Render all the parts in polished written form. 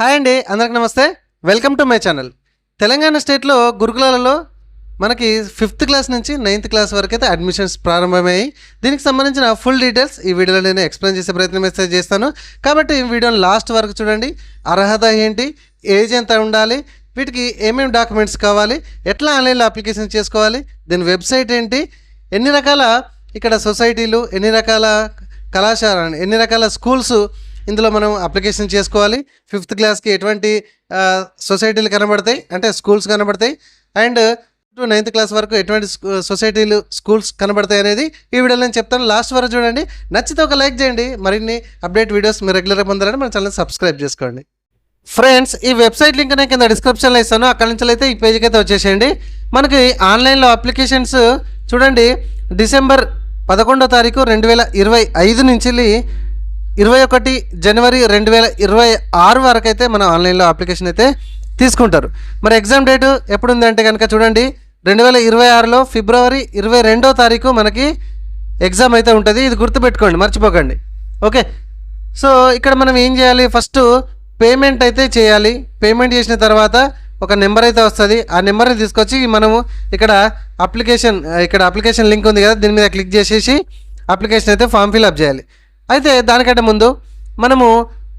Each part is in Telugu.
హాయ్ అండి, అందరికి నమస్తే. Welcome to my channel. Telangana స్టేట్లో గురుకులాలలో మనకి 5th క్లాస్ నుంచి 9th క్లాస్ వరకు అయితే అడ్మిషన్స్ ప్రారంభమయ్యాయి. దీనికి సంబంధించిన ఫుల్ డీటెయిల్స్ ఈ వీడియోలో నేను ఎక్స్ప్లెయిన్ చేసే ప్రయత్నం అయితే చేస్తాను. కాబట్టి ఈ వీడియోని లాస్ట్ వరకు చూడండి. అర్హత ఏంటి, ఏజ్ ఎంత ఉండాలి, వీటికి ఏమేమి డాక్యుమెంట్స్ కావాలి, ఎట్లా ఆన్లైన్లో అప్లికేషన్ చేసుకోవాలి, దీని వెబ్సైట్ ఏంటి, ఎన్ని రకాల ఇక్కడ సొసైటీలు, ఎన్ని రకాల కళాశాల, ఎన్ని రకాల స్కూల్స్ ఇందులో మనం అప్లికేషన్ చేసుకోవాలి, 5th క్లాస్కి ఎటువంటి సొసైటీలు కనబడతాయి అంటే స్కూల్స్ కనబడతాయి, అండ్ 9th క్లాస్ వరకు ఎటువంటి సొసైటీలు స్కూల్స్ కనబడతాయి అనేది ఈ వీడియోలో నేను చెప్తాను. లాస్ట్ వరకు చూడండి. నచ్చితే ఒక లైక్ చేయండి. మరిన్ని అప్డేట్ వీడియోస్ మీరు రెగ్యులర్గా పొందాలని మన ఛానల్ సబ్స్క్రైబ్ చేసుకోండి. ఫ్రెండ్స్, ఈ వెబ్సైట్ లింక్ నేను కింద డిస్క్రిప్షన్లో ఇస్తాను. అక్కడి నుంచి అయితే ఈ పేజ్కి అయితే వచ్చేసేయండి. మనకి ఆన్లైన్లో అప్లికేషన్స్ చూడండి. డిసెంబర్ 11వ తారీఖు 2025 నుంచి 21 జనవరి 2026 వరకు అయితే మన ఆన్లైన్లో అప్లికేషన్ అయితే తీసుకుంటారు. మరి ఎగ్జామ్ డేటు ఎప్పుడు ఉంది అంటే కనుక చూడండి, 2026లో ఫిబ్రవరి 22వ తారీఖు మనకి ఎగ్జామ్ అయితే ఉంటుంది. ఇది గుర్తుపెట్టుకోండి, మర్చిపోకండి. ఓకే, సో ఇక్కడ మనం ఏం చేయాలి, ఫస్ట్ పేమెంట్ అయితే చేయాలి. పేమెంట్ చేసిన తర్వాత ఒక నెంబర్ అయితే వస్తుంది. ఆ నెంబర్ని తీసుకొచ్చి మనము ఇక్కడ అప్లికేషన్ లింక్ ఉంది కదా, దీని మీద క్లిక్ చేసేసి అప్లికేషన్ అయితే ఫామ్ ఫిల్అప్ చేయాలి. అయితే దానికంటే ముందు మనము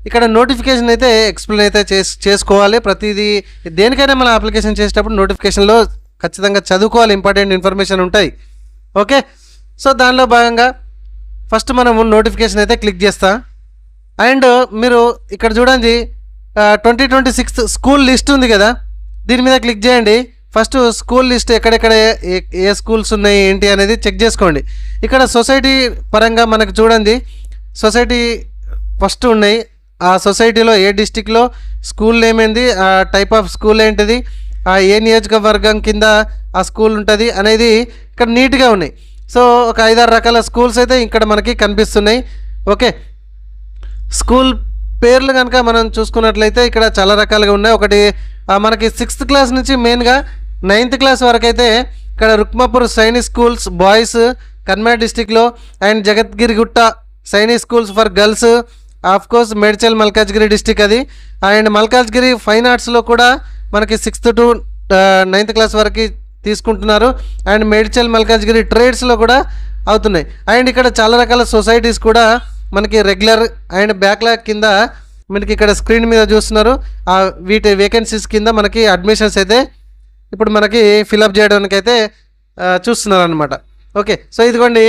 ఇక్కడ నోటిఫికేషన్ అయితే ఎక్స్ప్లెయిన్ అయితే చేసుకోవాలి. ప్రతిదీ దేనికైనా మనం అప్లికేషన్ చేసేటప్పుడు నోటిఫికేషన్లో ఖచ్చితంగా చదువుకోవాలి, ఇంపార్టెంట్ ఇన్ఫర్మేషన్ ఉంటాయి. ఓకే, సో దానిలో భాగంగా ఫస్ట్ మనము నోటిఫికేషన్ అయితే క్లిక్ చేస్తా. అండ్ మీరు ఇక్కడ చూడండి 2026 స్కూల్ లిస్ట్ ఉంది కదా, దీని మీద క్లిక్ చేయండి. ఫస్ట్ స్కూల్ లిస్ట్ ఎక్కడెక్కడ ఏ స్కూల్స్ ఉన్నాయి ఏంటి అనేది చెక్ చేసుకోండి. ఇక్కడ సొసైటీ పరంగా మనకు చూడండి, సొసైటీ ఫస్ట్ ఉన్నాయి. ఆ సొసైటీలో ఏ డిస్టిక్లో స్కూల్ నేమ్ ఏంది, ఆ టైప్ ఆఫ్ స్కూల్ ఏంటిది, ఆ ఏ నియోజకవర్గం కింద ఆ స్కూల్ ఉంటుంది అనేది ఇక్కడ నీట్గా ఉన్నాయి. సో ఒక 5-6 రకాల స్కూల్స్ అయితే ఇక్కడ మనకి కనిపిస్తున్నాయి. ఓకే, స్కూల్ పేర్లు కనుక మనం చూసుకున్నట్లయితే ఇక్కడ చాలా రకాలుగా ఉన్నాయి. ఒకటి మనకి 6th క్లాస్ నుంచి మెయిన్గా 9th క్లాస్ వరకు అయితే ఇక్కడ రుక్మాపూర్ సైనిక్ స్కూల్స్ బాయ్స్ కన్మేర్ డిస్టిక్లో, and Jagadgirigutta Sainik schools for girls, of course Medchal Malkajgiri district అది. అండ్ మల్కాజ్గిరి ఫైన్ ఆర్ట్స్లో కూడా మనకి 6th to 9th క్లాస్ వరకు తీసుకుంటున్నారు. అండ్ మేడ్చల్ మల్కాజ్గిరి ట్రేడ్స్లో కూడా అవుతున్నాయి. అండ్ ఇక్కడ చాలా రకాల సొసైటీస్ కూడా మనకి రెగ్యులర్ అండ్ బ్యాక్లాగ్ కింద మనకి ఇక్కడ స్క్రీన్ మీద చూస్తున్నారు. వీటి వేకెన్సీస్ కింద మనకి అడ్మిషన్స్ అయితే ఇప్పుడు మనకి ఫిలప్ చేయడానికి అయితే చూస్తున్నారు అనమాట. ఓకే, సో ఇదిగోండి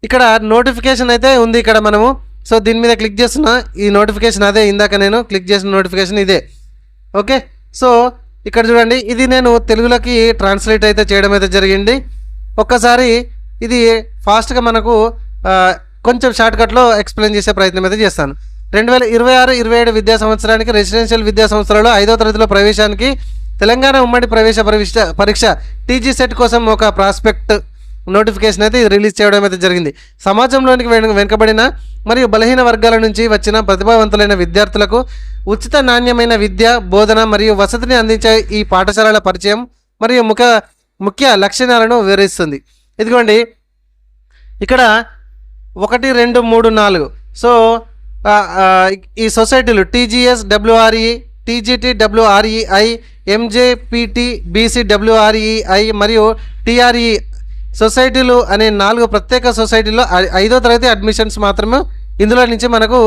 ఇక్కడ నోటిఫికేషన్ అయితే ఉంది ఇక్కడ మనము. సో దీని మీద క్లిక్ చేస్తున్నా, ఈ నోటిఫికేషన్ అదే ఇందాక నేను క్లిక్ చేసిన నోటిఫికేషన్ ఇదే. ఓకే, సో ఇక్కడ చూడండి, ఇది నేను తెలుగులోకి ట్రాన్స్లేట్ అయితే చేయడం అయితే జరిగింది. ఒక్కసారి ఇది ఫాస్ట్గా మనకు కొంచెం షార్ట్కట్లో ఎక్స్ప్లెయిన్ చేసే ప్రయత్నం అయితే చేస్తాను. 2026-27 విద్యా సంవత్సరానికి రెసిడెన్షియల్ విద్యా సంస్థలలో 5వ తరగతిలో ప్రవేశానికి తెలంగాణ ఉమ్మడి ప్రవేశ పరీక్ష టీజీ సెట్ కోసం ఒక ప్రాస్పెక్ట్ నోటిఫికేషన్ అయితే రిలీజ్ చేయడం అయితే జరిగింది. సమాజంలోనికి వెనుకబడిన మరియు బలహీన వర్గాల నుంచి వచ్చిన ప్రతిభావంతులైన విద్యార్థులకు ఉచిత నాణ్యమైన విద్య, బోధన మరియు వసతిని అందించే ఈ పాఠశాలల పరిచయం మరియు ముఖ్య లక్షణాలను వివరిస్తుంది. ఇదిగోండి ఇక్కడ 1, 2, 3, 4 సో ఈ సొసైటీలు TGS WRE, TGT WREI, MJPT BC WREI మరియు TRE సొసైటీలు అనే 4 ప్రత్యేక సొసైటీలో 5వ తరగతి అడ్మిషన్స్ మాత్రమే ఇందులో నుంచి మనకు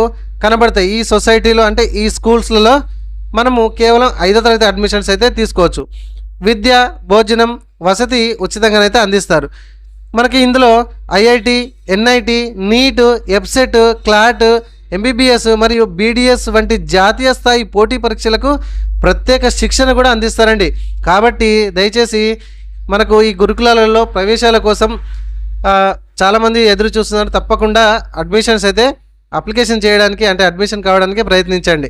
కనబడతాయి. ఈ సొసైటీలో అంటే ఈ స్కూల్స్లలో మనము కేవలం 5వ తరగతి అడ్మిషన్స్ అయితే తీసుకోవచ్చు. విద్య, భోజనం, వసతి ఉచితంగానైతే అందిస్తారు. మనకి ఇందులో IIT, NIT, నీట్, ఎబ్సెట్, క్లాట్, MBBS మరియు BDS వంటి జాతీయ స్థాయి పోటీ పరీక్షలకు ప్రత్యేక శిక్షణ కూడా అందిస్తారండి. కాబట్టి దయచేసి మనకు ఈ గురుకులాలలో ప్రవేశాల కోసం చాలామంది ఎదురు చూస్తున్నారు. తప్పకుండా అడ్మిషన్స్ అయితే అప్లికేషన్ చేయడానికి అంటే అడ్మిషన్ కావడానికి ప్రయత్నించండి.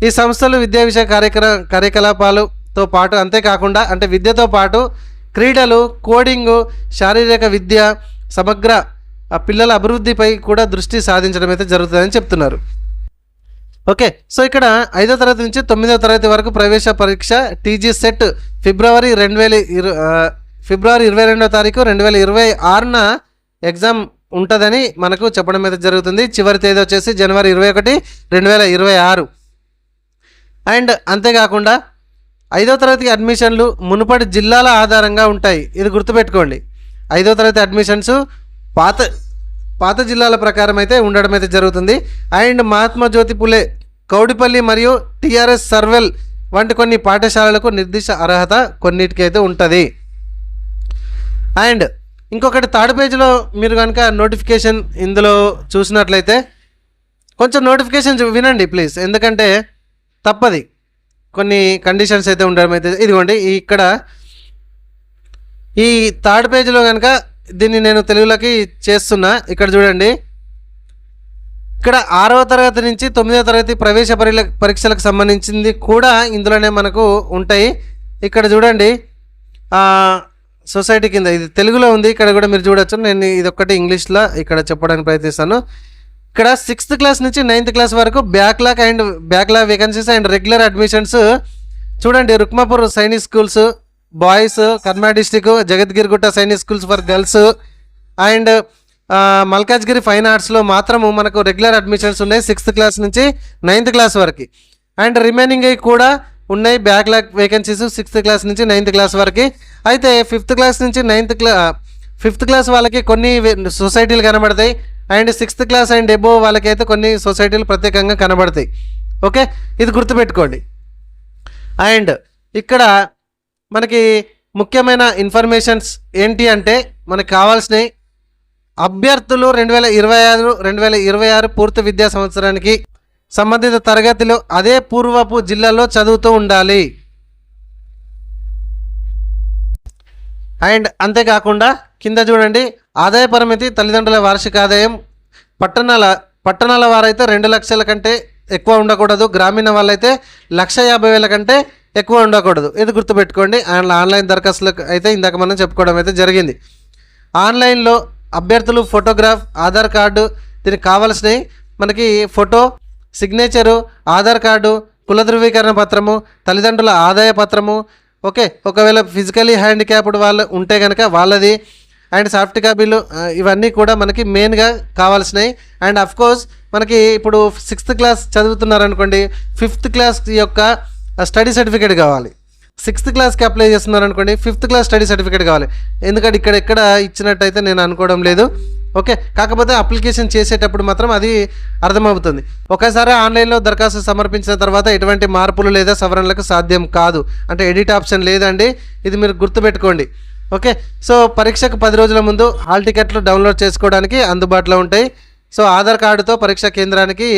ఈ సంస్థలు విద్యా విషయ కార్యకలాపాలతో పాటు అంతేకాకుండా అంటే విద్యతో పాటు క్రీడలు, కోడింగు, శారీరక విద్య, సమగ్ర పిల్లల అభివృద్ధిపై కూడా దృష్టి సాధించడం అయితే జరుగుతుందని చెప్తున్నారు. ఓకే, సో ఇక్కడ 5వ తరగతి నుంచి 9వ తరగతి వరకు ప్రవేశ పరీక్ష టీజీ సెట్ ఫిబ్రవరి 22వ తారీఖు 2026న ఎగ్జామ్ ఉంటుందని మనకు చెప్పడం అయితే జరుగుతుంది. చివరి తేదీ వచ్చేసి జనవరి 21, 2026. అండ్ అంతేకాకుండా 5వ తరగతి అడ్మిషన్లు మునుపటి జిల్లాల ఆధారంగా ఉంటాయి. ఇది గుర్తుపెట్టుకోండి. 5వ తరగతి అడ్మిషన్స్ పాత జిల్లాల ప్రకారం అయితే ఉండడం అయితే జరుగుతుంది. అండ్ మహాత్మా జ్యోతి పులే, కౌడిపల్లి మరియు టిఆర్ఎస్ సర్వెల్ వంటి కొన్ని పాఠశాలలకు నిర్దిష్ట అర్హత కొన్నిటికి అయితే ఉంటుంది. అండ్ ఇంకొకటి థర్డ్ పేజ్లో మీరు కనుక నోటిఫికేషన్ ఇందులో చూసినట్లయితే కొంచెం నోటిఫికేషన్ వినండి ప్లీజ్, ఎందుకంటే తప్పది, కొన్ని కండిషన్స్ అయితే ఉండడం అయితే. ఇదిగోండి ఇక్కడ ఈ థర్డ్ పేజ్లో కనుక దీన్ని నేను తెలుగులోకి చేస్తున్నా. ఇక్కడ చూడండి, ఇక్కడ 6వ తరగతి నుంచి 9వ తరగతి ప్రవేశ పరీక్షలకు సంబంధించింది కూడా ఇందులోనే మనకు ఉంటాయి. ఇక్కడ చూడండి సొసైటీ కింద ఇది తెలుగులో ఉంది, ఇక్కడ కూడా మీరు చూడొచ్చు. నేను ఇదొక్కటి ఇంగ్లీష్లో ఇక్కడ చెప్పడానికి ప్రయత్నిస్తాను. ఇక్కడ 6th క్లాస్ నుంచి 9th క్లాస్ వరకు backlog vacancies and regular admissions చూడండి. రుక్మాపూర్ సైనిక్ స్కూల్స్ బాయ్స్, కర్మా district, Jagadgirigutta Sainik schools for girls and Malkajgiri fine ఆర్ట్స్లో మాత్రము మనకు రెగ్యులర్ అడ్మిషన్స్ ఉన్నాయి 6th క్లాస్ నుంచి 9th క్లాస్ వరకు. అండ్ రిమైనింగ్ కూడా ఉన్నాయి బ్యాక్లాగ్ వేకెన్సీస్ 6th క్లాస్ నుంచి 9th క్లాస్ వరకు. అయితే 5th క్లాస్ నుంచి 5th క్లాస్ వాళ్ళకి కొన్ని సొసైటీలు కనబడతాయి. And 6th class and above వాళ్ళకైతే కొన్ని సొసైటీలు ప్రత్యేకంగా కనబడతాయి. ఓకే, ఇది గుర్తుపెట్టుకోండి. అండ్ ఇక్కడ మనకి ముఖ్యమైన ఇన్ఫర్మేషన్స్ ఏంటి అంటే, మనకు కావాల్సినవి అభ్యర్థులు 2025-2026 పూర్తి విద్యా సంవత్సరానికి సంబంధిత తరగతిలో అదే పూర్వపు జిల్లాలో చదువుతూ ఉండాలి. అండ్ అంతేకాకుండా కింద చూడండి, ఆదాయ పరిమితి తల్లిదండ్రుల వార్షిక ఆదాయం పట్టణాల వారైతే 2 లక్షల కంటే ఎక్కువ ఉండకూడదు, గ్రామీణ వాళ్ళైతే 1,50,000 కంటే ఎక్కువ ఉండకూడదు. ఇది గుర్తుపెట్టుకోండి. అండ్ ఆన్లైన్ దరఖాస్తులకు అయితే ఇందాక మనం చెప్పుకోవడం అయితే జరిగింది. ఆన్లైన్లో అభ్యర్థులు ఫోటోగ్రాఫ్, ఆధార్ కార్డు, దీనికి కావాల్సినవి మనకి ఫోటో, సిగ్నేచరు, ఆధార్ కార్డు, కుల ధృవీకరణ పత్రము, తల్లిదండ్రుల ఆదాయ పత్రము. ఓకే, ఒకవేళ ఫిజికలీ హ్యాండిక్యాప్డ్ వాళ్ళు ఉంటే కనుక వాళ్ళది, అండ్ సాఫ్ట్ కాపీలు, ఇవన్నీ కూడా మనకి మెయిన్గా కావాల్సినవి. అండ్ అఫ్కోర్స్ మనకి ఇప్పుడు 6th క్లాస్ చదువుతున్నారనుకోండి, 5th క్లాస్ యొక్క స్టడీ సర్టిఫికేట్ కావాలి. 6th క్లాస్కి అప్లై చేస్తున్నారనుకోండి, 5th క్లాస్ స్టడీ సర్టిఫికేట్ కావాలి. ఎందుకంటే ఎక్కడ ఇచ్చినట్టయితే నేను అనుకోవడం లేదు. ఓకే, కాకపోతే అప్లికేషన్ చేసేటప్పుడు మాత్రం అది అర్థమవుతుంది. ఒకసారి ఆన్లైన్లో దరఖాస్తు సమర్పించిన తర్వాత ఎటువంటి మార్పులు లేదా సవరణలకు సాధ్యం కాదు, అంటే ఎడిట్ ఆప్షన్ లేదండి. ఇది మీరు గుర్తుపెట్టుకోండి. ఓకే, సో పరీక్షకు 10 రోజుల ముందు హాల్ టికెట్లు డౌన్లోడ్ చేసుకోవడానికి అందుబాటులో ఉంటాయి. సో ఆధార్ కార్డుతో పరీక్షా కేంద్రానికి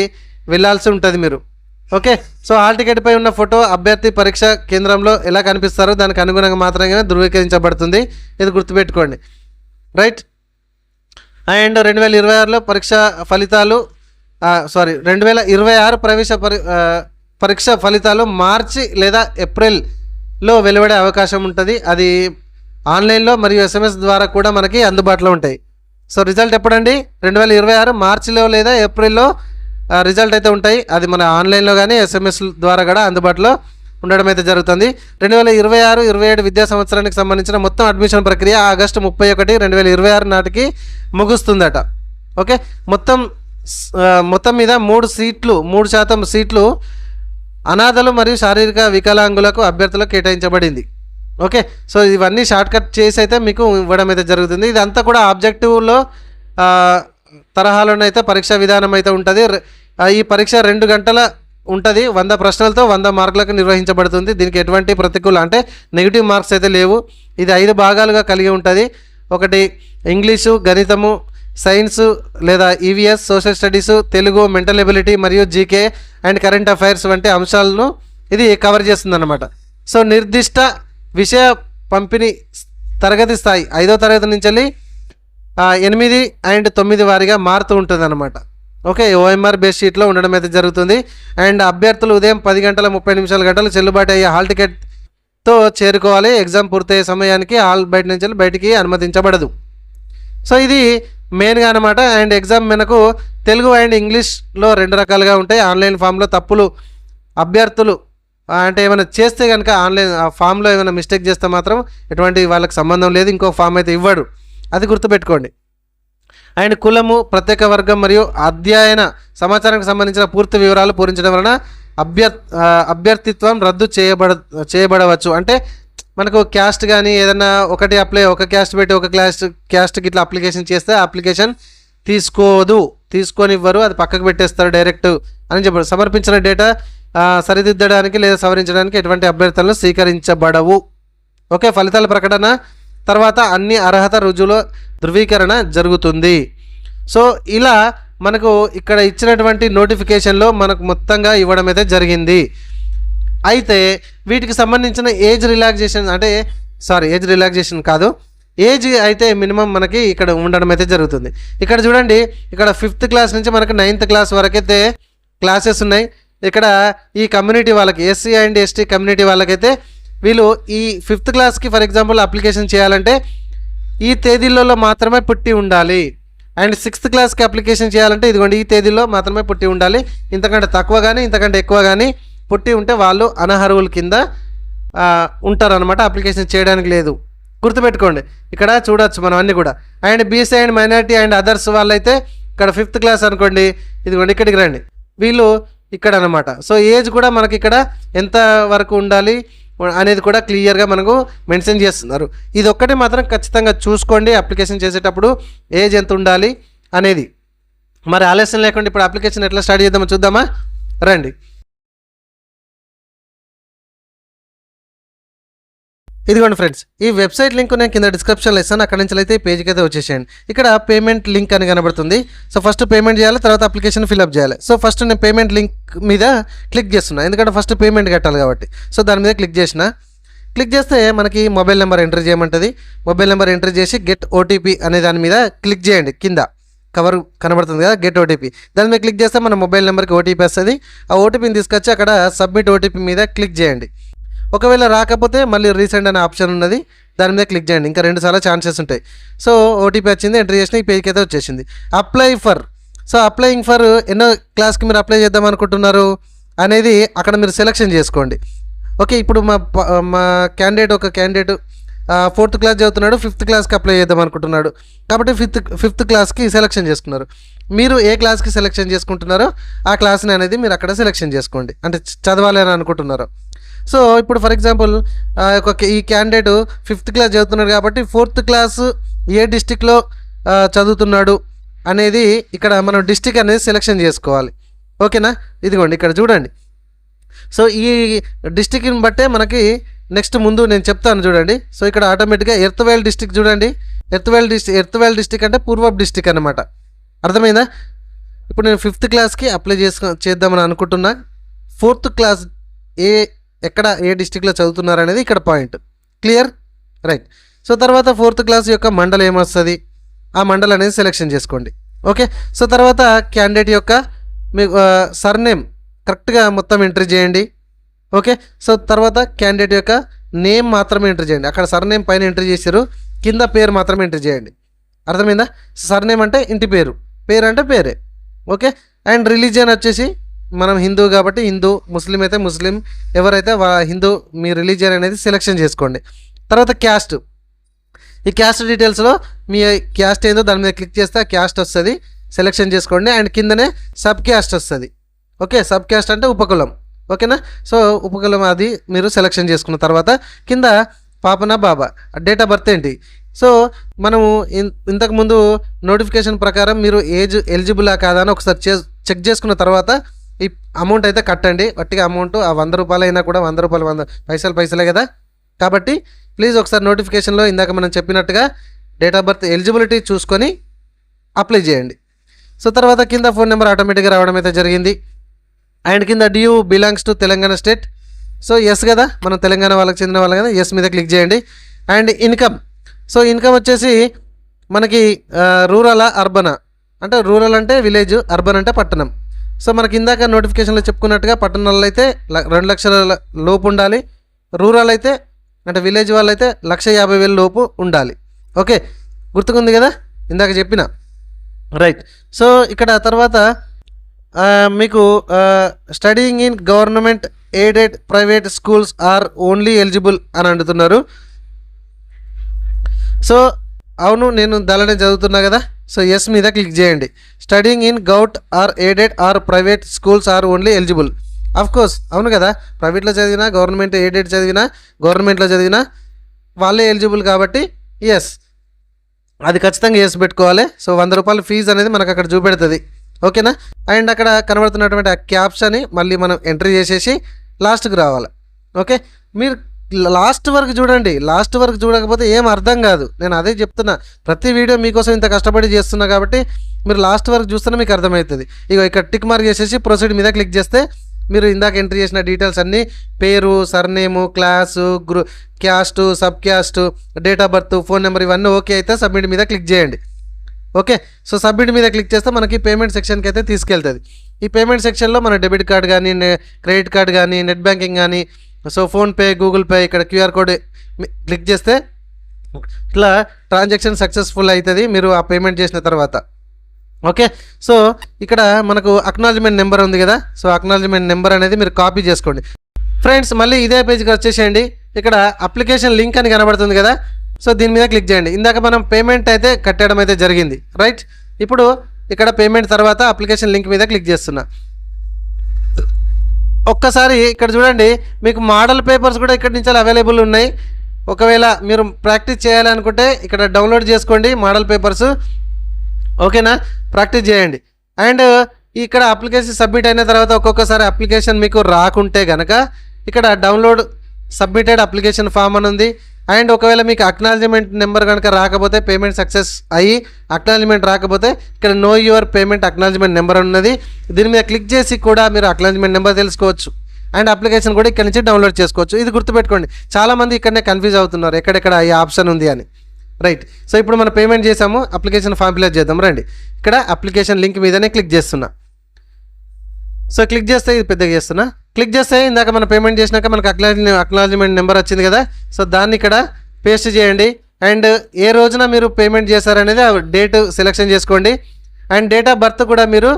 వెళ్ళాల్సి ఉంటుంది మీరు. ఓకే, సో హాల్ టికెట్పై ఉన్న ఫోటో అభ్యర్థి పరీక్షా కేంద్రంలో ఎలా కనిపిస్తారో దానికి అనుగుణంగా మాత్రమే ధృవీకరించబడుతుంది. ఇది గుర్తుపెట్టుకోండి. రైట్. అండ్ 2026లో పరీక్ష ఫలితాలు 2026 పరీక్ష ఫలితాలు మార్చి లేదా ఏప్రిల్లో వెలువడే అవకాశం ఉంటుంది. అది ఆన్లైన్లో మరియు SMS ద్వారా కూడా మనకి అందుబాటులో ఉంటాయి. సో రిజల్ట్ ఎప్పుడండి? 2026 మార్చిలో లేదా ఏప్రిల్లో రిజల్ట్ అయితే ఉంటాయి. అది మన ఆన్లైన్లో కానీ SMS ద్వారా కూడా అందుబాటులో ఉండడం అయితే జరుగుతుంది. 2026-27 విద్యా సంవత్సరానికి సంబంధించిన మొత్తం అడ్మిషన్ ప్రక్రియ ఆగస్టు 31, 2026 నాటికి ముగుస్తుందట. ఓకే, మొత్తం మీద 3% సీట్లు అనాథలు మరియు శారీరక వికలాంగులకు అభ్యర్థులకు కేటాయించబడింది. ఓకే, సో ఇవన్నీ షార్ట్కట్ చేసి అయితే మీకు ఇవ్వడం అయితే జరుగుతుంది. ఇదంతా కూడా ఆబ్జెక్టివ్లో తరహాలోనైతే పరీక్షా విధానం అయితే ఉంటుంది. ఈ పరీక్ష 2 గంటల ఉంటుంది. 100 ప్రశ్నలతో 100 మార్కులకు నిర్వహించబడుతుంది. దీనికి ఎటువంటి ప్రతికూల అంటే నెగిటివ్ మార్క్స్ అయితే లేవు. ఇది 5 భాగాలుగా కలిగి ఉంటుంది. ఒకటి ఇంగ్లీషు, గణితము, సైన్సు లేదా EVS, social studies, Telugu, mental ability మరియు GK అండ్ కరెంట్ అఫైర్స్ వంటి అంశాలను ఇది కవర్ చేస్తుంది అన్నమాట. సో నిర్దిష్ట విషయ పంపిణీ తరగతి స్థాయి 5వ తరగతి నుంచి వెళ్ళి 8 అండ్ 9 వారిగా మారుతూ ఉంటుంది అన్నమాట. ఓకే, OMR బేస్ షీట్లో ఉండడం అయితే జరుగుతుంది. అండ్ అభ్యర్థులు ఉదయం 10 గంటల 30 గంటలు చెల్లుబాటు అయ్యే హాల్ టికెట్తో చేరుకోవాలి. ఎగ్జామ్ పూర్తయ్యే సమయానికి హాల్ బయట నుంచి బయటికి అనుమతించబడదు. సో ఇది మెయిన్గా అనమాట. అండ్ ఎగ్జామ్ మనకు తెలుగు అండ్ ఇంగ్లీష్లో 2 రకాలుగా ఉంటాయి. ఆన్లైన్ ఫామ్లో తప్పులు అభ్యర్థులు అంటే ఏమైనా చేస్తే కనుక ఆన్లైన్ ఫామ్లో ఏమైనా మిస్టేక్ చేస్తే మాత్రం ఎటువంటి వాళ్ళకి సంబంధం లేదు, ఇంకో ఫామ్ అయితే ఇవ్వడు. అది గుర్తుపెట్టుకోండి. అండ్ కులము, ప్రత్యేక వర్గం మరియు అధ్యయన సమాచారానికి సంబంధించిన పూర్తి వివరాలు పూరించడం వలన అభ్యర్థిత్వం రద్దు చేయబడవచ్చు. అంటే మనకు క్యాస్ట్ కానీ ఏదైనా ఒక క్యాస్ట్ పెట్టి ఒక క్యాస్ట్కి ఇట్లా అప్లికేషన్ చేస్తే అప్లికేషన్ తీసుకొనివ్వరు, అది పక్కకు పెట్టేస్తారు డైరెక్ట్ అని చెప్పారు. సమర్పించిన డేటా సరిదిద్దడానికి లేదా సవరించడానికి ఎటువంటి అభ్యర్థనలు స్వీకరించబడవు. ఓకే, ఫలితాల ప్రకటన తర్వాత అన్ని అర్హత రుజువుల ధృవీకరణ జరుగుతుంది. సో ఇలా మనకు ఇక్కడ ఇచ్చినటువంటి నోటిఫికేషన్లో మనకు మొత్తంగా ఇవ్వడం అయితే జరిగింది. అయితే వీటికి సంబంధించిన ఏజ్ రిలాక్సేషన్ కాదు, ఏజ్ అయితే మినిమం మనకి ఇక్కడ ఉండడం అయితే జరుగుతుంది. ఇక్కడ చూడండి, ఇక్కడ 5th క్లాస్ నుంచి మనకు 9th క్లాస్ వరకైతే క్లాసెస్ ఉన్నాయి. ఇక్కడ ఈ కమ్యూనిటీ వాళ్ళకి ఎస్సీ అండ్ ఎస్టీ కమ్యూనిటీ వాళ్ళకైతే వీళ్ళు ఈ 5th క్లాస్కి ఫర్ ఎగ్జాంపుల్ అప్లికేషన్ చేయాలంటే ఈ తేదీలలో మాత్రమే పుట్టి ఉండాలి. అండ్ 6th క్లాస్కి అప్లికేషన్ చేయాలంటే ఇదిగోండి ఈ తేదీలో మాత్రమే పుట్టి ఉండాలి. ఇంతకంటే తక్కువ కానీ ఇంతకంటే ఎక్కువ కానీ పుట్టి ఉంటే వాళ్ళు అనర్హుల కింద ఉంటారనమాట, అప్లికేషన్ చేయడానికి లేదు. గుర్తుపెట్టుకోండి, ఇక్కడ చూడొచ్చు మనం అన్నీ కూడా. And BC and minority and others వాళ్ళైతే ఇక్కడ 5th క్లాస్ అనుకోండి, ఇదిగోండి ఇక్కడికి రండి, వీళ్ళు ఇక్కడ అనమాట. సో ఏజ్ కూడా మనకి ఇక్కడ ఎంత వరకు ఉండాలి అనేది కూడా క్లియర్గా మనకు మెన్షన్ చేస్తున్నారు. ఇది ఒక్కటి మాత్రం ఖచ్చితంగా చూసుకోండి అప్లికేషన్ చేసేటప్పుడు, ఏజ్ ఎంత ఉండాలి అనేది. మరి ఆలస్యం లేకుండా ఇప్పుడు అప్లికేషన్ ఎట్లా స్టార్ట్ చేద్దామో చూద్దామా, రండి. ఇదిగోండి ఫ్రెండ్స్, ఈ వెబ్సైట్ లింక్ నేను కింద డిస్క్రిప్షన్లో ఇస్తాను, అక్కడ నుంచి అయితే ఈ పేజ్కి అయితే వచ్చేసేయండి. ఇక్కడ పేమెంట్ లింక్ అని కనబడుతుంది. సో ఫస్ట్ పేమెంట్ చేయాలి, తర్వాత అప్లికేషన్ ఫిల్అప్ చేయాలి. సో ఫస్ట్ నేను పేమెంట్ లింక్ మీద క్లిక్ చేస్తున్నా, ఎందుకంటే ఫస్ట్ పేమెంట్ కట్టాలి కాబట్టి. సో దాని మీద క్లిక్ చేస్తే మనకి మొబైల్ నెంబర్ ఎంటర్ చేయమంటుంది. మొబైల్ నెంబర్ ఎంటర్ చేసి గెట్ ఓటీపీ అనే దాని మీద క్లిక్ చేయండి. కింద కవర్ కనబడుతుంది కదా, గెట్ ఓటీపీ, దాని మీద క్లిక్ చేస్తే మన మొబైల్ నెంబర్కి ఓటీపీ వస్తుంది. ఆ ఓటీపీని తీసుకొచ్చి అక్కడ సబ్మిట్ ఓటీపీ మీద క్లిక్ చేయండి. ఒకవేళ రాకపోతే మళ్ళీ రీసెండ్ అనే ఆప్షన్ ఉన్నది, దాని మీద క్లిక్ చేయండి. ఇంకా 2 సార్లు ఛాన్సెస్ ఉంటాయి. సో ఓటీపీ వచ్చింది, ఎంటర్ చేసిన ఈ పేజ్కి అయితే వచ్చేసింది. అప్లయింగ్ ఫర్ ఎన్నో క్లాస్కి మీరు అప్లై చేద్దాం అనుకుంటున్నారు అనేది అక్కడ మీరు సెలెక్షన్ చేసుకోండి. ఓకే, ఇప్పుడు మా ఒక క్యాండిడేట్ 4th క్లాస్ చదువుతున్నాడు, 5th క్లాస్కి అప్లై చేద్దాం అనుకుంటున్నాడు కాబట్టి 5th క్లాస్కి సెలెక్షన్ చేసుకున్నారు. మీరు ఏ క్లాస్కి సెలెక్షన్ చేసుకుంటున్నారో ఆ క్లాస్ని అనేది మీరు అక్కడ సెలెక్షన్ చేసుకోండి, అంటే చదవాలి అని అనుకుంటున్నారు. సో ఇప్పుడు ఫర్ ఎగ్జాంపుల్ ఈ క్యాండిడేట్ 5th క్లాస్ చదువుతున్నాడు కాబట్టి 4th క్లాస్ ఏ డిస్టిక్లో చదువుతున్నాడు అనేది ఇక్కడ మనం డిస్టిక్ అనేది సెలెక్షన్ చేసుకోవాలి. ఓకేనా, ఇదిగోండి ఇక్కడ చూడండి. సో ఈ డిస్టిక్ని బట్టే మనకి నెక్స్ట్ ముందు నేను చెప్తాను చూడండి. సో ఇక్కడ ఆటోమేటిక్గా ఎర్త్వేల్ డిస్టిక్ చూడండి, ఎర్త్వేల్ డిస్టిక్ అంటే పూర్వప్ డిస్టిక్ అనమాట. అర్థమైందా? ఇప్పుడు నేను 5th క్లాస్కి అప్లై చేద్దామని అనుకుంటున్నా. 4th క్లాస్ ఎక్కడ ఏ డిస్టిక్లో చదువుతున్నారు అనేది ఇక్కడ పాయింట్. Clear, right. సో తర్వాత 4th క్లాస్ యొక్క మండలం ఏమొస్తుంది, ఆ మండలం అనేది సెలెక్షన్ చేసుకోండి. ఓకే, సో తర్వాత క్యాండిడేట్ యొక్క మీకు సర్నేమ్ కరెక్ట్గా మొత్తం ఎంట్రీ చేయండి. ఓకే, సో తర్వాత క్యాండిడేట్ యొక్క నేమ్ మాత్రమే ఎంట్రీ చేయండి. అక్కడ సర్నేమ్ పైన ఎంట్రీ చేశారు, కింద పేరు మాత్రమే ఎంట్రీ చేయండి. అర్థమైందా? సర్నేమ్ అంటే ఇంటి పేరు, పేరు అంటే పేరే. ఓకే, అండ్ రిలీజియన్ వచ్చేసి మనం హిందూ కాబట్టి హిందూ, ముస్లిం అయితే ముస్లిం, ఎవరైతే హిందూ మీ రిలీజియన్ అనేది సెలెక్షన్ చేసుకోండి. తర్వాత క్యాస్ట్, ఈ క్యాస్ట్ డీటెయిల్స్లో మీ క్యాస్ట్ ఏందో దాని మీద క్లిక్ చేస్తే ఆ క్యాస్ట్ వస్తుంది, సెలెక్షన్ చేసుకోండి. అండ్ కిందనే సబ్ క్యాస్ట్ వస్తుంది. ఓకే, సబ్ క్యాస్ట్ అంటే ఉపకులం. ఓకేనా, సో ఉపకులం అది మీరు సెలెక్షన్ చేసుకున్న తర్వాత కింద పాపనా బాబా, డేట్ ఆఫ్ బర్త్ ఏంటి. సో మనము ఇంతకుముందు నోటిఫికేషన్ ప్రకారం మీరు ఏజ్ ఎలిజిబులా కాదా అని ఒకసారి చెక్ చేసుకున్న తర్వాత ఈ అమౌంట్ అయితే కట్టండి. వట్టిగా అమౌంట్ ఆ 100 రూపాయలు అయినా కూడా 100 రూపాయలు 100 పైసలే కదా. కాబట్టి ప్లీజ్ ఒకసారి నోటిఫికేషన్లో ఇందాక మనం చెప్పినట్టుగా డేట్ ఆఫ్ బర్త్ ఎలిజిబిలిటీ చూసుకొని అప్లై చేయండి. సో తర్వాత కింద ఫోన్ నెంబర్ ఆటోమేటిక్గా రావడం అయితే జరిగింది. అండ్ కింద due belongs to Telangana state. So yes కదా, మనం తెలంగాణ వాళ్ళకి చెందిన వాళ్ళు కదా, ఎస్ మీద క్లిక్ చేయండి. అండ్ ఇన్కమ్, సో ఇన్కమ్ వచ్చేసి మనకి రూరలా అర్బనా, అంటే రూరల్ అంటే విలేజ్, అర్బన్ అంటే పట్టణం. సో మనకి ఇందాక నోటిఫికేషన్లో చెప్పుకున్నట్టుగా పట్టణాల్లో అయితే 2 లక్షల లోపు ఉండాలి, రూరల్ అయితే అంటే విలేజ్ వాళ్ళైతే 1,50,000 లోపు ఉండాలి. ఓకే, గుర్తుకుంది కదా ఇందాక చెప్పిన, రైట్. సో ఇక్కడ తర్వాత మీకు studying in government aided private schools are only eligible అని అంటున్నారు. సో అవును, నేను దానిలోనే చదువుతున్నా కదా. సో ఎస్ మీద క్లిక్ చేయండి. Studying in govt or aided or private schools are only eligible. Course అవును కదా, ప్రైవేట్లో చదివినా గవర్నమెంట్ ఎయిడెడ్ చదివినా గవర్నమెంట్లో చదివినా వాళ్ళే ఎలిజిబుల్ కాబట్టి ఎస్ అది ఖచ్చితంగా ఎస్ పెట్టుకోవాలి. సో 100 రూపాయల ఫీజు అనేది మనకు అక్కడ చూపెడుతుంది. ఓకేనా. అండ్ అక్కడ కనబడుతున్నటువంటి ఆ క్యాప్స్ అని మళ్ళీ మనం ఎంట్రీ చేసేసి లాస్ట్కి రావాలి. ఓకే, మీరు లాస్ట్ వరకు చూడండి. లాస్ట్ వరకు చూడకపోతే ఏం అర్థం కాదు. నేను అదే చెప్తున్నా, ప్రతి వీడియో మీకోసం ఇంత కష్టపడి చేస్తున్నా కాబట్టి మీరు లాస్ట్ వరకు చూస్తేనే మీకు అర్థమవుతుంది. ఇక ఇక్కడ టిక్ మార్క్ చేసేసి ప్రొసీడ్ మీద క్లిక్ చేస్తే మీరు ఇందాక ఎంట్రీ చేసిన డీటెయిల్స్ అన్నీ, పేరు, surname, class, caste, sub caste, date of birth, phone number ఇవన్నీ ఓకే అయితే సబ్మిట్ మీద క్లిక్ చేయండి. ఓకే, సో సబ్మిట్ మీద క్లిక్ చేస్తే మనకి పేమెంట్ సెక్షన్కి అయితే తీసుకెళ్తుంది. ఈ పేమెంట్ సెక్షన్లో మన డెబిట్ కార్డ్ కానీ, క్రెడిట్ కార్డ్ కానీ, నెట్ బ్యాంకింగ్ కానీ, సో ఫోన్పే, గూగుల్ పే, ఇక్కడ క్యూఆర్ కోడ్ క్లిక్ చేస్తే ఇట్లా ట్రాన్సాక్షన్ సక్సెస్ఫుల్ అవుతుంది మీరు ఆ పేమెంట్ చేసిన తర్వాత. ఓకే, సో ఇక్కడ మనకు అక్నాలజ్మెంట్ నెంబర్ ఉంది కదా, సో అక్నాలజ్మెంట్ నెంబర్ అనేది మీరు కాపీ చేసుకోండి. ఫ్రెండ్స్ మళ్ళీ ఇదే పేజ్కి వచ్చేసేయండి. ఇక్కడ అప్లికేషన్ లింక్ అని కనబడుతుంది కదా, సో దీని మీద క్లిక్ చేయండి. ఇందాక మనం పేమెంట్ అయితే కట్టడం అయితే జరిగింది, రైట్. ఇప్పుడు ఇక్కడ పేమెంట్ తర్వాత అప్లికేషన్ లింక్ మీద క్లిక్ చేస్తున్నా. ఒక్కసారి ఇక్కడ చూడండి, మీకు మోడల్ పేపర్స్ కూడా ఇక్కడ నుంచి అవైలబుల్ ఉన్నాయి. ఒకవేళ మీరు ప్రాక్టీస్ చేయాలనుకుంటే ఇక్కడ డౌన్లోడ్ చేసుకోండి మోడల్ పేపర్స్. ఓకేనా, ప్రాక్టీస్ చేయండి. అండ్ ఇక్కడ అప్లికేషన్ సబ్మిట్ అయిన తర్వాత ఒక్కొక్కసారి అప్లికేషన్ మీకు రాకుంటే కనుక ఇక్కడ డౌన్లోడ్ సబ్మిటెడ్ అప్లికేషన్ ఫామ్ అని ఉంది. అండ్ ఒకవేళ మీకు అక్నాలజ్మెంట్ నెంబర్ కనుక రాకపోతే, పేమెంట్ సక్సెస్ అయ్యి అక్నాలజ్మెంట్ రాకపోతే ఇక్కడ know your payment acknowledgement number ఉన్నది. దీని మీద క్లిక్ చేసి కూడా మీరు అక్నాలజ్మెంట్ నెంబర్ తెలుసుకోవచ్చు. అండ్ అప్లికేషన్ కూడా ఇక్కడ నుంచి డౌన్లోడ్ చేసుకోవచ్చు. ఇది గుర్తుపెట్టుకోండి, చాలామంది ఇక్కడనే కన్ఫ్యూజ్ అవుతున్నారు ఎక్కడెక్కడ ఈ ఆప్షన్ ఉంది అని, రైట్. సో ఇప్పుడు మనం పేమెంట్ చేసాము, అప్లికేషన్ ఫామ్ ఫిల్అప్ చేద్దాం రండి. ఇక్కడ అప్లికేషన్ లింక్ మీదనే క్లిక్ చేస్తున్నా. సో క్లిక్ చేస్తే ఇది పెద్దగా చేస్తున్నా. క్లిక్ చేస్తే ఇందాక మనం పేమెంట్ చేసినాక మనకు అక్నాలజ్మెంట్ నెంబర్ వచ్చింది కదా, సో దాన్ని ఇక్కడ పేస్ట్ చేయండి. అండ్ ఏ రోజున మీరు పేమెంట్ చేశారనేది ఆ డేట్ సెలెక్షన్ చేసుకోండి. అండ్ డేట్ ఆఫ్ బర్త్ కూడా మీరు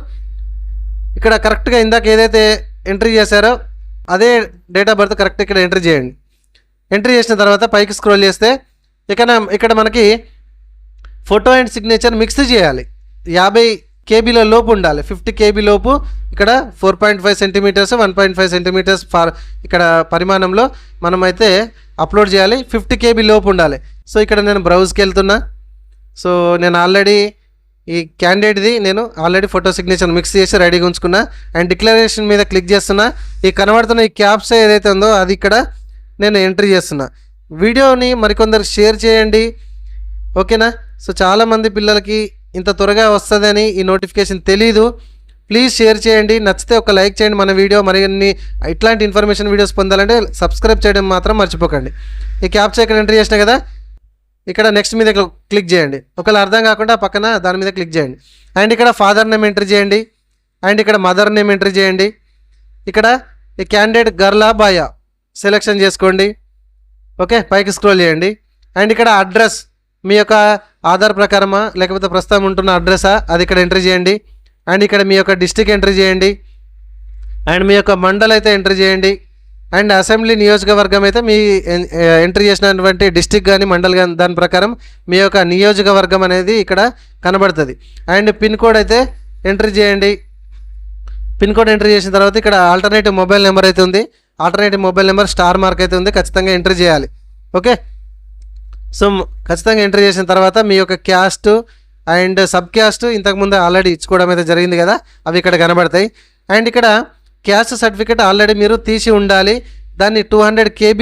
ఇక్కడ కరెక్ట్గా ఇందాక ఏదైతే ఎంట్రీ చేశారో అదే డేట్ ఆఫ్ బర్త్ కరెక్ట్ ఇక్కడ ఎంట్రీ చేయండి. ఎంట్రీ చేసిన తర్వాత పైకి స్క్రోల్ చేస్తే ఇక్కడ మనకి ఫోటో అండ్ సిగ్నేచర్ మిక్స్ చేయాలి. 50 KB లోపు ఉండాలి, 50 KB లోపు. ఇక్కడ 4.5 సెంటీమీటర్స్ 1.5 సెంటీమీటర్స్ ఇక్కడ పరిమాణంలో మనమైతే అప్లోడ్ చేయాలి. 50 KB లోపు ఉండాలి. సో ఇక్కడ నేను బ్రౌజ్కి వెళ్తున్నా. సో నేను ఆల్రెడీ ఈ క్యాండిడేట్ది నేను ఆల్రెడీ ఫోటో సిగ్నేచర్ మిక్స్ చేసి రెడీగా ఉంచుకున్నా. అండ్ డిక్లరేషన్ మీద క్లిక్ చేస్తున్నా. ఈ కనబడుతున్న ఈ క్యాప్స్ ఏదైతే ఉందో అది ఇక్కడ నేను ఎంట్రీ చేస్తున్నా. వీడియోని మరికొందరు షేర్ చేయండి. ఓకేనా. సో చాలామంది పిల్లలకి ఇంత త్వరగా వస్తుందని ఈ నోటిఫికేషన్ తెలీదు. ప్లీజ్ షేర్ చేయండి, నచ్చితే ఒక లైక్ చేయండి. మన వీడియో మరిన్ని ఇట్లాంటి ఇన్ఫర్మేషన్ వీడియోస్ పొందాలంటే సబ్స్క్రైబ్ చేయడం మాత్రం మర్చిపోకండి. ఈ క్యాప్చా ఇక్కడ ఎంట్రీ చేసినా కదా, ఇక్కడ నెక్స్ట్ మీద క్లిక్ చేయండి. ఒకవేళ అర్థం కాకుండా పక్కన దాని మీద క్లిక్ చేయండి. అండ్ ఇక్కడ ఫాదర్ నేమ్ ఎంట్రీ చేయండి. అండ్ ఇక్కడ మదర్ నేమ్ ఎంట్రీ చేయండి. ఇక్కడ ఈ క్యాండిడేట్ గర్లా బాయా సెలెక్షన్ చేసుకోండి. ఓకే, పైకి స్క్రోల్ చేయండి. అండ్ ఇక్కడ అడ్రస్ మీ యొక్క ఆధార్ ప్రకారమా లేకపోతే ప్రస్తుతం ఉంటున్న అడ్రసా అది ఇక్కడ ఎంట్రీ చేయండి. అండ్ ఇక్కడ మీ యొక్క డిస్టిక్ ఎంట్రీ చేయండి. అండ్ మీ యొక్క మండల్ అయితే ఎంట్రీ చేయండి. అండ్ అసెంబ్లీ నియోజకవర్గం అయితే మీ ఎంట్రీ చేసినటువంటి డిస్టిక్ కానీ మండల్ కానీ దాని ప్రకారం మీ యొక్క నియోజకవర్గం అనేది ఇక్కడ కనబడుతుంది. అండ్ పిన్ కోడ్ అయితే ఎంట్రీ చేయండి. పిన్ కోడ్ ఎంట్రీ చేసిన తర్వాత ఇక్కడ ఆల్టర్నేటివ్ మొబైల్ నెంబర్ అయితే ఉంది. Alternative mobile number star mark అయితే ఉంది, ఖచ్చితంగా ఎంట్రీ చేయాలి. ఓకే, సో ఖచ్చితంగా ఎంట్రీ చేసిన తర్వాత మీ యొక్క క్యాస్ట్ అండ్ సబ్ క్యాస్ట్ ఇంతకుముందు ఆల్రెడీ ఇచ్చుకోవడం అయితే జరిగింది కదా, అవి ఇక్కడ కనబడతాయి. అండ్ ఇక్కడ క్యాస్ట్ సర్టిఫికేట్ ఆల్రెడీ మీరు తీసి ఉండాలి. దాన్ని 200 KB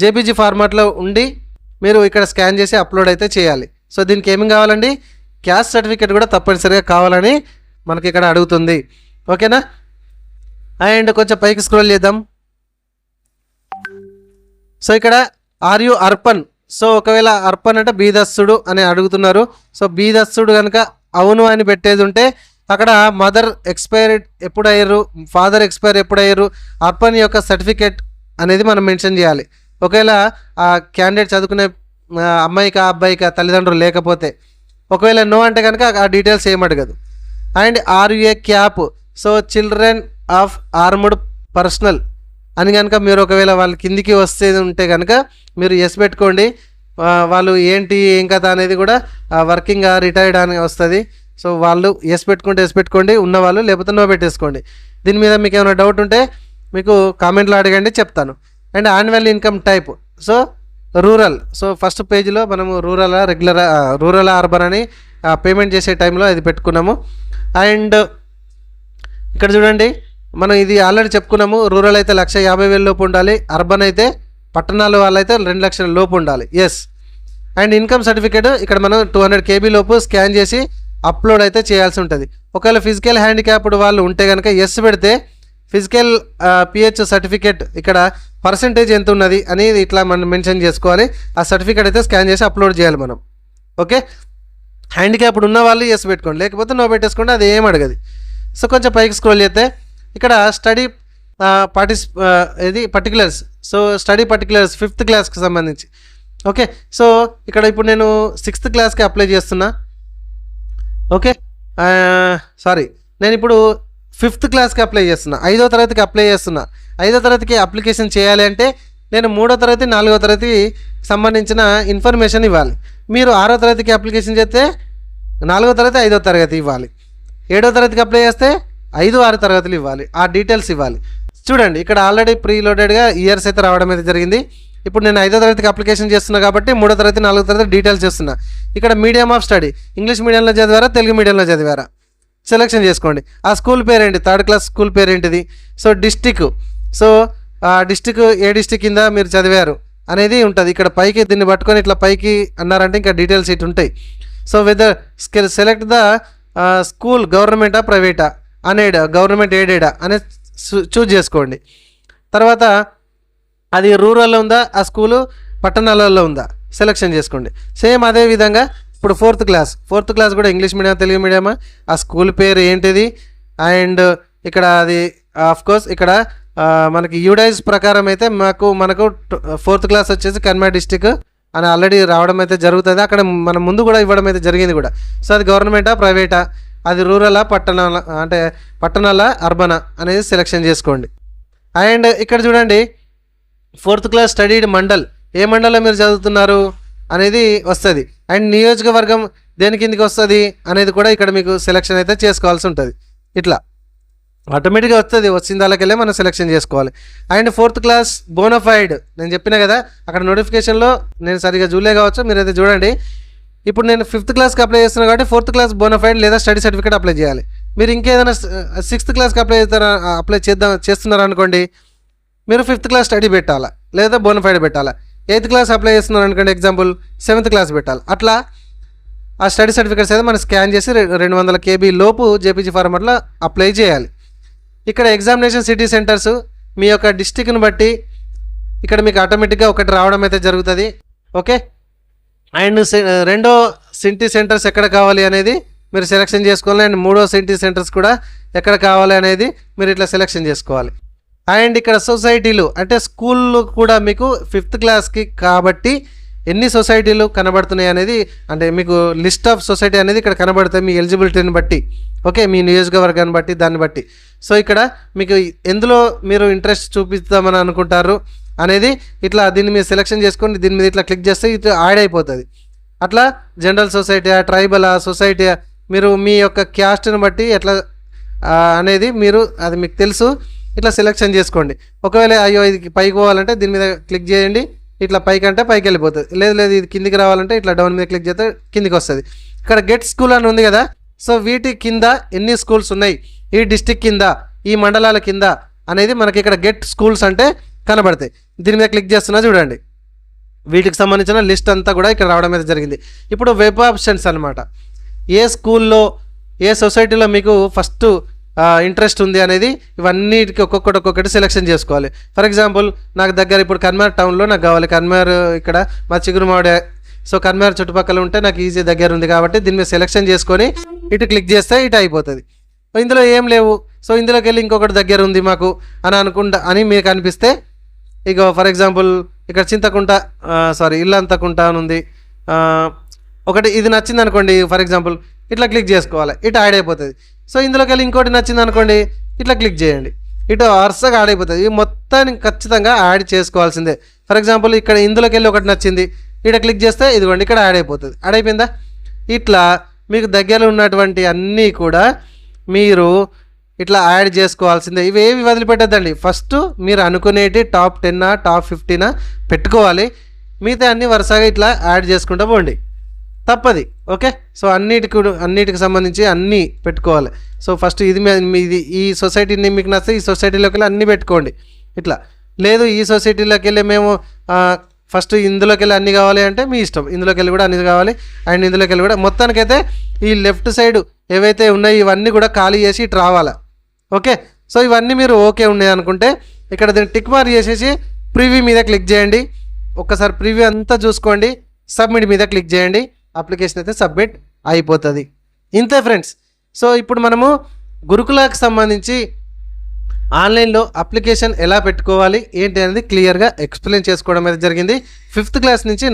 JPG ఫార్మాట్లో ఉండి మీరు ఇక్కడ స్కాన్ చేసి అప్లోడ్ అయితే చేయాలి. సో దీనికి ఏమేమి కావాలండి, క్యాస్ట్ సర్టిఫికేట్ కూడా తప్పనిసరిగా కావాలని మనకి ఇక్కడ అడుగుతుంది. ఓకేనా. అండ్ కొంచెం పైకి స్క్రోల్ చేద్దాం. సో ఇక్కడ ఆర్ యు అర్పన్, సో ఒకవేళ అర్పన్ అంటే బీదస్సుడు అని అడుగుతున్నారు. సో బీదస్సుడు కనుక అవును అని పెట్టేది ఉంటే అక్కడ మదర్ ఎక్స్పైర్ ఎప్పుడు అయ్యారు, ఫాదర్ ఎక్స్పైర్ ఎప్పుడు అయ్యారు, అర్పన్ యొక్క సర్టిఫికేట్ అనేది మనం మెన్షన్ చేయాలి. ఒకవేళ ఆ క్యాండిడేట్ చదువుకునే అమ్మాయికి అబ్బాయికి తల్లిదండ్రులు లేకపోతే, ఒకవేళ నో అంటే కనుక ఆ డీటెయిల్స్ ఏం అడగదు. And are you a CAP, so children of armed personnel అని కనుక మీరు ఒకవేళ వాళ్ళ కిందికి వస్తే ఉంటే కనుక మీరు ఎస్ పెట్టుకోండి. వాళ్ళు ఏంటి ఏం కథ అనేది కూడా వర్కింగ్ రిటైర్డ్ అని వస్తుంది. సో వాళ్ళు ఎస్ పెట్టుకుంటే ఎస్ పెట్టుకోండి ఉన్నవాళ్ళు, లేకపోతే నో పెట్టేసుకోండి. దీని మీద మీకు ఏమైనా డౌట్ ఉంటే మీకు కామెంట్లో అడగండి, చెప్తాను. And annual income type, so rural. So first పేజీలో మనము రూరల్ అర్బన్ అని పేమెంట్ చేసే టైంలో ఇది పెట్టుకున్నాము. అండ్ ఇక్కడ చూడండి, మనం ఇది ఆల్రెడీ చెప్పుకున్నాము. రూరల్ అయితే 1,50,000 లోపు ఉండాలి, అర్బన్ అయితే పట్టణాల వాళ్ళైతే 2 లక్షల లోపు ఉండాలి. ఎస్. అండ్ ఇన్కమ్ సర్టిఫికేట్ ఇక్కడ మనం 200 KB లోపు స్కాన్ చేసి అప్లోడ్ అయితే చేయాల్సి ఉంటుంది. ఒకవేళ ఫిజికల్ హ్యాండిక్యాప్డ్ వాళ్ళు ఉంటే కనుక ఎస్ పెడితే ఫిజికల్ PH సర్టిఫికేట్ ఇక్కడ పర్సంటేజ్ ఎంత ఉన్నది అనేది ఇట్లా మనం మెన్షన్ చేసుకోవాలి. ఆ సర్టిఫికేట్ అయితే స్కాన్ చేసి అప్లోడ్ చేయాలి మనం. ఓకే, హ్యాండిక్యాప్డ్ ఉన్న వాళ్ళు ఎస్ పెట్టుకోండి, లేకపోతే నో పెట్టేసుకోండి, అది ఏం అడగదు. సో కొంచెం పైకి స్క్రోల్ చేస్తే ఇక్కడ study particulars. So study particulars 5th క్లాస్కి సంబంధించి. ఓకే, సో ఇక్కడ ఇప్పుడు నేను 6th క్లాస్కి అప్లై చేస్తున్నా. ఓకే, సారీ, నేను ఇప్పుడు 5th క్లాస్కి అప్లై చేస్తున్నా, 5వ తరగతికి అప్లై చేస్తున్నా. 5వ తరగతికి అప్లికేషన్ చేయాలి అంటే నేను 3వ తరగతి 4వ తరగతికి సంబంధించిన ఇన్ఫర్మేషన్ ఇవ్వాలి. మీరు 6వ తరగతికి అప్లికేషన్ చేస్తే 4వ తరగతి 5వ తరగతి ఇవ్వాలి. 7వ తరగతికి అప్లై చేస్తే 5, 6 తరగతులు ఇవ్వాలి, ఆ డీటెయిల్స్ ఇవ్వాలి. చూడండి, ఇక్కడ ఆల్రెడీ ప్రీలోడెడ్గా ఇయర్స్ అయితే రావడం అయితే జరిగింది. ఇప్పుడు నేను 5వ తరగతికి అప్లికేషన్ చేస్తున్నా కాబట్టి 3వ తరగతి 4వ తరగతి డీటెయిల్స్ చేస్తున్నా. ఇక్కడ మీడియం ఆఫ్ స్టడీ, ఇంగ్లీష్ మీడియంలో చదివారా, తెలుగు మీడియంలో చదివారా సెలెక్షన్ చేసుకోండి. ఆ స్కూల్ పేరేంటి, 3rd క్లాస్ స్కూల్ పేరేంటిది. సో డిస్టిక్, సో డిస్టిక్ ఏ డిస్టిక్ కింద మీరు చదివారు అనేది ఉంటుంది. ఇక్కడ పైకి దీన్ని పట్టుకొని ఇట్లా పైకి అన్నారంటే ఇంకా డీటెయిల్స్ ఇటు ఉంటాయి. So whether select the school గవర్నమెంటా ప్రైవేటా అనేడ్, గవర్నమెంట్ ఎయిడెడా అనేది చూజ్ చేసుకోండి. తర్వాత అది రూరల్లో ఉందా, ఆ స్కూలు పట్టణాలలో ఉందా సెలెక్షన్ చేసుకోండి. సేమ్ అదే విధంగా ఇప్పుడు 4th క్లాస్ కూడా ఇంగ్లీష్ మీడియం తెలుగు మీడియమా, ఆ స్కూల్ పేరు ఏంటిది. అండ్ ఇక్కడ అది ఆఫ్కోర్స్ ఇక్కడ మనకి యూడైజ్ ప్రకారం అయితే మనకు 4th క్లాస్ వచ్చేసి కన్మా డిస్టిక్ అని ఆల్రెడీ రావడం అయితే జరుగుతుంది. అక్కడ మనం ముందు కూడా ఇవ్వడం అయితే జరిగింది కూడా. సో అది గవర్నమెంటా ప్రైవేటా, అది రూరలా పట్టణాల అర్బనా అనేది సెలెక్షన్ చేసుకోండి. అండ్ ఇక్కడ చూడండి 4th క్లాస్ స్టడీడ్ మండల్, ఏ మండలం మీరు చదువుతున్నారు అనేది వస్తుంది. అండ్ నియోజకవర్గం దేని కిందకి వస్తుంది అనేది కూడా ఇక్కడ మీకు సెలెక్షన్ అయితే చేసుకోవాల్సి ఉంటుంది. ఇట్లా ఆటోమేటిక్గా వస్తుంది, వచ్చిన దానికెళ్ళే మనం సెలెక్షన్ చేసుకోవాలి. అండ్ 4th క్లాస్ బోనఫైడ్, నేను చెప్పిన కదా అక్కడ నోటిఫికేషన్లో నేను సరిగా చూడలే కావచ్చు, మీరైతే చూడండి. ఇప్పుడు నేను 5th క్లాస్కి అప్లై చేస్తున్నాను కాబట్టి 4th క్లాస్ బోనఫైడ్ లేదా స్టడీ సర్టిఫికేట్ అప్లై చేయాలి. మీరు ఇంకేదైనా 6th క్లాస్కి అప్లై చేస్తున్నారు అనుకోండి, మీరు 5th క్లాస్ స్టడీ పెట్టాలా లేదా బోనఫైడ్ పెట్టాలా. 8th క్లాస్ అప్లై చేస్తున్నారు అనుకోండి, ఎగ్జాంపుల్ 7th క్లాస్ పెట్టాలి. అట్లా ఆ స్టడీ సర్టిఫికేట్స్ అయితే మనం స్కాన్ చేసి 200 KB లోపు JPG ఫార్మాట్లో అప్లై చేయాలి. ఇక్కడ ఎగ్జామినేషన్ సిటీ సెంటర్స్ మీ యొక్క డిస్టిక్ని బట్టి ఇక్కడ మీకు ఆటోమేటిక్గా ఒకటి రావడం అయితే జరుగుతుంది. ఓకే, అండ్ 2వ సిటీ సెంటర్స్ ఎక్కడ కావాలి అనేది మీరు సెలెక్షన్ చేసుకోవాలి. అండ్ 3వ సిటీ సెంటర్స్ కూడా ఎక్కడ కావాలి అనేది మీరు ఇట్లా సెలెక్షన్ చేసుకోవాలి. అండ్ ఇక్కడ సొసైటీలు అంటే స్కూళ్ళు కూడా మీకు 5th క్లాస్కి కాబట్టి ఎన్ని సొసైటీలు కనబడుతున్నాయి అనేది, అంటే మీకు లిస్ట్ ఆఫ్ సొసైటీ అనేది ఇక్కడ కనబడుతుంది మీ ఎలిజిబిలిటీని బట్టి. ఓకే, మీ నియోజకవర్గాన్ని బట్టి దాన్ని బట్టి. సో ఇక్కడ మీకు ఎందులో మీరు ఇంట్రెస్ట్ చూపిస్తామని అనుకుంటారు అనేది ఇట్లా దీన్ని మీరు సెలెక్షన్ చేసుకొని దీని మీద ఇట్లా క్లిక్ చేస్తే ఇట్లా యాడ్ అయిపోతుంది. అట్లా జనరల్ సొసైటీయా, ట్రైబలా, సొసైటీయా, మీరు మీ యొక్క క్యాస్ట్ని బట్టి ఎట్లా అనేది అది మీకు తెలుసు, ఇట్లా సెలెక్షన్ చేసుకోండి. ఒకవేళ అయ్యో ఇది పైకి పోవాలంటే దీని మీద క్లిక్ చేయండి, ఇట్లా పైకి అంటే పైకి వెళ్ళిపోతుంది. లేదు ఇది కిందికి రావాలంటే ఇట్లా డౌన్ మీద క్లిక్ చేస్తే కిందికి వస్తుంది. ఇక్కడ గెట్ స్కూల్ అని ఉంది కదా, సో వీటి కింద ఎన్ని స్కూల్స్ ఉన్నాయి, ఈ డిస్టిక్ కింద, ఈ మండలాల కింద అనేది మనకి ఇక్కడ గెట్ స్కూల్స్ అంటే కనబడతాయి. దీని మీద క్లిక్ చేస్తున్నా చూడండి, వీటికి సంబంధించిన లిస్ట్ అంతా కూడా ఇక్కడ రావడం అయితే జరిగింది. ఇప్పుడు వెబ్ ఆప్షన్స్ అనమాట, ఏ స్కూల్లో ఏ సొసైటీలో మీకు ఫస్ట్ ఇంట్రెస్ట్ ఉంది అనేది ఇవన్నిటికి ఒక్కొక్కటి సెలెక్షన్ చేసుకోవాలి. ఫర్ ఎగ్జాంపుల్ నాకు దగ్గర ఇప్పుడు కన్మార్ టౌన్లో నాకు కావాలి, కన్మార్ ఇక్కడ మా చిగురుమావిడ, సో కన్మార్ చుట్టుపక్కల ఉంటే నాకు ఈజీ దగ్గర ఉంది కాబట్టి దీని మీద సెలెక్షన్ చేసుకొని ఇటు క్లిక్ చేస్తే ఇటు అయిపోతుంది. ఇందులో ఏం లేవు, సో ఇందులోకి వెళ్ళి ఇంకొకటి దగ్గర ఉంది మాకు అని మీకు అనిపిస్తే ఇక ఫర్ ఎగ్జాంపుల్ ఇక్కడ చింతకుంట ఇల్లంతకుంట అని ఉంది, ఒకటి ఇది నచ్చింది అనుకోండి, ఫర్ ఎగ్జాంపుల్ ఇట్లా క్లిక్ చేసుకోవాలి, ఇటు యాడ్ అయిపోతుంది. సో ఇందులోకి వెళ్ళి ఇంకోటి నచ్చింది అనుకోండి, ఇట్లా క్లిక్ చేయండి, ఇటు వరుసగా యాడ్ అయిపోతుంది. ఈ మొత్తాన్ని ఖచ్చితంగా యాడ్ చేసుకోవాల్సిందే. ఫర్ ఎగ్జాంపుల్ ఇక్కడ ఇందులోకి వెళ్ళి ఒకటి నచ్చింది, ఇక్కడ క్లిక్ చేస్తే ఇదిగోండి ఇక్కడ యాడ్ అయిపోతుంది. యాడ్ అయిపోయిందా? ఇట్లా మీకు దగ్గర ఉన్నటువంటి అన్నీ కూడా మీరు ఇట్లా యాడ్ చేసుకోవాల్సిందే. ఇవేవి వదిలిపెట్టద్దండి. ఫస్ట్ మీరు అనుకునేటి టాప్ 10 టాప్ 15 పెట్టుకోవాలి. మిగతా అన్ని వరుసగా ఇట్లా యాడ్ చేసుకుంటూ పోండి, తప్పది. ఓకే, సో అన్నిటికి సంబంధించి అన్నీ పెట్టుకోవాలి. సో ఫస్ట్ ఇది ఈ సొసైటీని మీకు నచ్చితే ఈ సొసైటీలోకి వెళ్ళి అన్నీ పెట్టుకోండి. ఇట్లా లేదు ఈ సొసైటీలోకి వెళ్ళి మేము ఫస్ట్ ఇందులోకి వెళ్ళి అన్నీ కావాలి అంటే మీ ఇష్టం, ఇందులోకి వెళ్ళి కూడా అన్నీ కావాలి అండ్ ఇందులోకి వెళ్ళి కూడా. మొత్తానికైతే ఈ లెఫ్ట్ సైడ్ ఏవైతే ఉన్నాయో ఇవన్నీ కూడా ఖాళీ చేసి ఇటు రావాలా. ఓకే, సో ఇవన్నీ మీరు ఓకే ఉన్నాయి అనుకుంటే ఇక్కడ దీన్ని టిక్ మార్క్ చేసేసి ప్రివ్యూ మీద క్లిక్ చేయండి. ఒక్కసారి ప్రివ్యూ అంతా చూసుకోండి, సబ్మిట్ మీద క్లిక్ చేయండి. అప్లికేషన్ అయితే సబ్మిట్ అయిపోతుంది. ఇంతే ఫ్రెండ్స్. సో ఇప్పుడు మనము గురుకులాకి సంబంధించి ఆన్లైన్లో అప్లికేషన్ ఎలా పెట్టుకోవాలి ఏంటి అనేది క్లియర్గా ఎక్స్ప్లెయిన్ చేసుకోవడం అయితే జరిగింది. 5th క్లాస్ నుంచి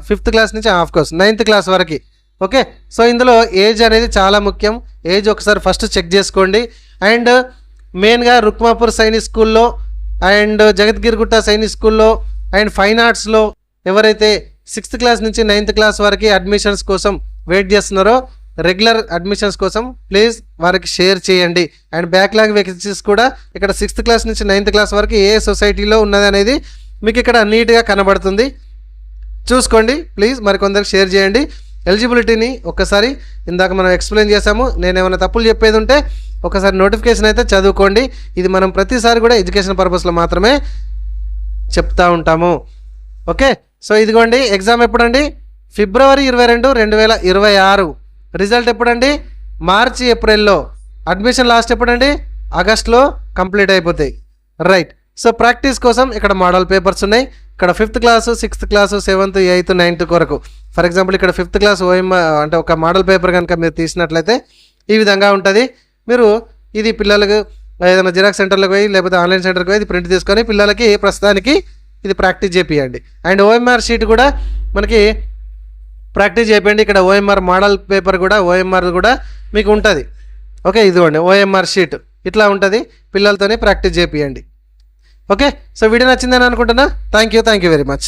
5th క్లాస్ నుంచి ఆఫ్కోర్స్ 9th క్లాస్ వరకు. ఓకే, సో ఇందులో ఏజ్ అనేది చాలా ముఖ్యం. ఏజ్ ఒకసారి ఫస్ట్ చెక్ చేసుకోండి. అండ్ మెయిన్గా రుక్మాపూర్ సైనిక్ స్కూల్లో అండ్ జగద్గిరిగుట్ట సైనిక్ స్కూల్లో అండ్ ఫైన్ ఆర్ట్స్లో ఎవరైతే 6th క్లాస్ నుంచి 9th క్లాస్ వరకు అడ్మిషన్స్ కోసం వెయిట్ చేస్తున్నారో రెగ్యులర్ అడ్మిషన్స్ కోసం ప్లీజ్ వారికి షేర్ చేయండి. అండ్ బ్యాక్లాగ్ వేకెన్సీస్ కూడా ఇక్కడ 6th క్లాస్ నుంచి 9th క్లాస్ వరకు ఏ సొసైటీలో ఉన్నది అనేది మీకు ఇక్కడ నీట్గా కనబడుతుంది, చూసుకోండి ప్లీజ్. మరికొందరికి షేర్ చేయండి. ఎలిజిబిలిటీని ఒక్కసారి ఇందాక మనం ఎక్స్ప్లెయిన్ చేసాము. నేను ఏమైనా తప్పులు చెప్పేది ఉంటే ఒకసారి నోటిఫికేషన్ అయితే చదువుకోండి. ఇది మనం ప్రతిసారి కూడా ఎడ్యుకేషన్ పర్పస్లో మాత్రమే చెప్తా ఉంటాము. ఓకే, సో ఇదిగోండి ఎగ్జామ్ ఎప్పుడండి? ఫిబ్రవరి 22, 2026. రిజల్ట్ ఎప్పుడండి? మార్చి ఏప్రిల్లో. అడ్మిషన్ లాస్ట్ ఎప్పుడండి? ఆగస్ట్లో కంప్లీట్ అయిపోతాయి. రైట్, సో ప్రాక్టీస్ కోసం ఇక్కడ మోడల్ పేపర్స్ ఉన్నాయి. ఇక్కడ 5th class 6th class 7th 8th 9th కొరకు. ఫర్ ఎగ్జాంపుల్ ఇక్కడ 5th క్లాస్ అంటే ఒక మోడల్ పేపర్ కనుక మీరు తీసినట్లయితే ఈ విధంగా ఉంటుంది. మీరు ఇది పిల్లలకు ఏదైనా జిరాక్స్ సెంటర్లకు పోయి లేకపోతే ఆన్లైన్ సెంటర్కి పోయి ఇది ప్రింట్ తీసుకొని పిల్లలకి ప్రస్తుతానికి ఇది ప్రాక్టీస్ చేపియండి. అండ్ OMR షీట్ కూడా మనకి ప్రాక్టీస్ చేయండి. ఇక్కడ OMR మోడల్ పేపర్ కూడా OMR కూడా మీకు ఉంటుంది. ఓకే, ఇదిగోండి OMR షీట్ ఇట్లా ఉంటుంది. పిల్లలతోనే ప్రాక్టీస్ చేపియండి. ఓకే, సో వీడియో నచ్చిందని అనుకుంటున్నా. Thank you very much.